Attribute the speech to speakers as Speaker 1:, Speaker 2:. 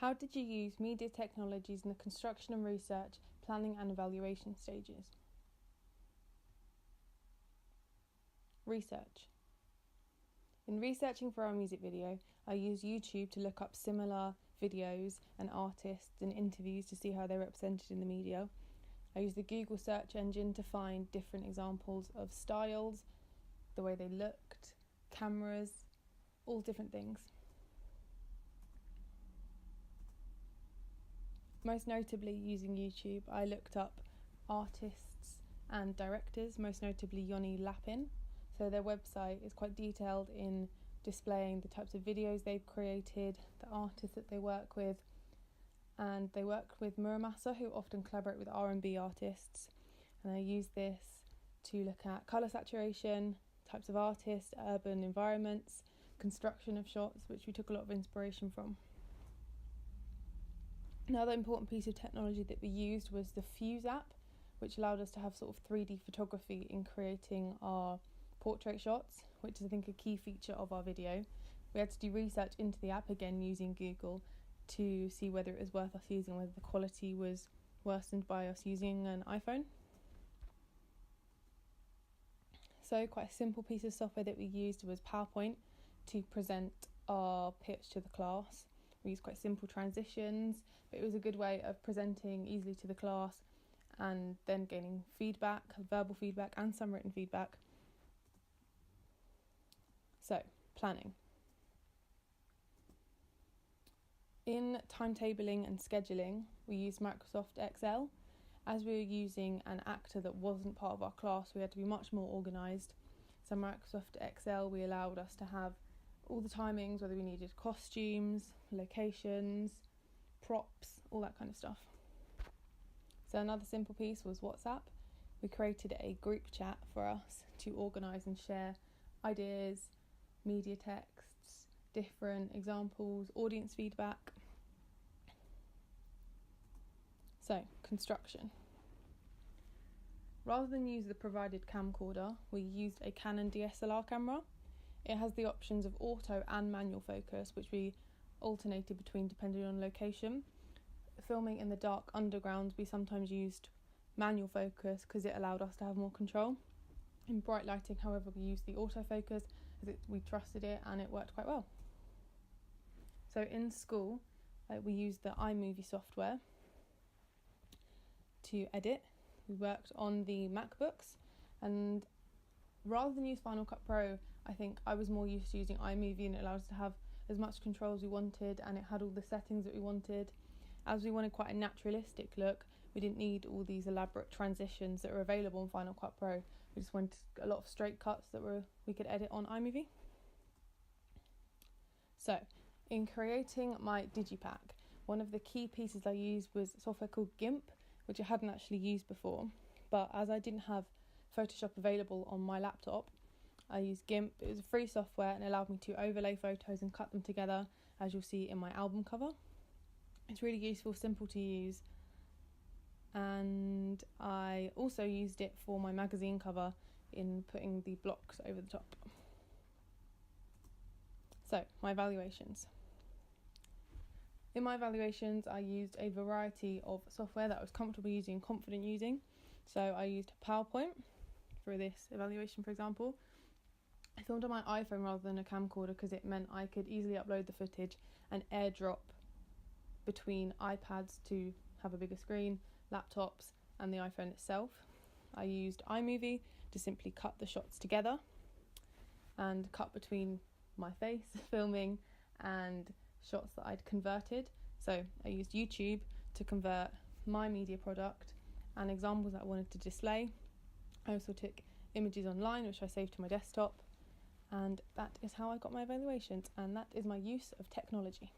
Speaker 1: How did you use media technologies in the construction and research, planning and evaluation stages? Research. In researching for our music video, I used YouTube to look up similar videos and artists and interviews to see how they're represented in the media. I used the Google search engine to find different examples of styles, the way they looked, cameras, all different things. Most notably, using YouTube, I looked up artists and directors, most notably Yoni Lapin. So their website is quite detailed in displaying the types of videos they've created, the artists that they work with, and they work with Muramasa, who often collaborate with R&B artists. And I use this to look at colour saturation, types of artists, urban environments, construction of shots, which we took a lot of inspiration from. Another important piece of technology that we used was the Fuse app, which allowed us to have sort of 3D photography in creating our portrait shots, which is I think a key feature of our video. We had to do research into the app, again using Google, to see whether it was worth us using, whether the quality was worsened by us using an iPhone. So quite a simple piece of software that we used was PowerPoint to present our pitch to the class. We used quite simple transitions, but it was a good way of presenting easily to the class and then gaining feedback, verbal feedback and some written feedback. So, planning. In timetabling and scheduling, we used Microsoft Excel. As we were using an actor that wasn't part of our class, we had to be much more organised. So Microsoft Excel, we allowed us to have all the timings, whether we needed costumes, locations, props, all that kind of stuff. So another simple piece was WhatsApp. We created a group chat for us to organise and share ideas, media texts, different examples, audience feedback. So, construction. Rather than use the provided camcorder, we used a Canon DSLR camera. It has the options of auto and manual focus, which we alternated between depending on location. Filming in the dark underground, we sometimes used manual focus because it allowed us to have more control. In bright lighting, however, we used the autofocus as we trusted it and it worked quite well. So in school, we used the iMovie software to edit. We worked on the MacBooks, and rather than use Final Cut Pro, I think I was more used to using iMovie, and it allowed us to have as much control as we wanted, and it had all the settings that we wanted. As we wanted quite a naturalistic look, we didn't need all these elaborate transitions that are available in Final Cut Pro. We just wanted a lot of straight cuts that we could edit on iMovie. So, in creating my digipack, one of the key pieces I used was software called GIMP, which I hadn't actually used before. But as I didn't have Photoshop available on my laptop, I used GIMP. It was a free software and allowed me to overlay photos and cut them together, as you'll see in my album cover. It's really useful, simple to use, and I also used it for my magazine cover in putting the blocks over the top. So, my evaluations. In my evaluations, I used a variety of software that I was comfortable using and confident using. So I used PowerPoint for this evaluation, for example. I filmed on my iPhone rather than a camcorder because it meant I could easily upload the footage and airdrop between iPads to have a bigger screen, laptops, and the iPhone itself. I used iMovie to simply cut the shots together and cut between my face filming and shots that I'd converted. So I used YouTube to convert my media product and examples that I wanted to display. I also took images online, which I saved to my desktop, and that is how I got my evaluations, and that is my use of technology.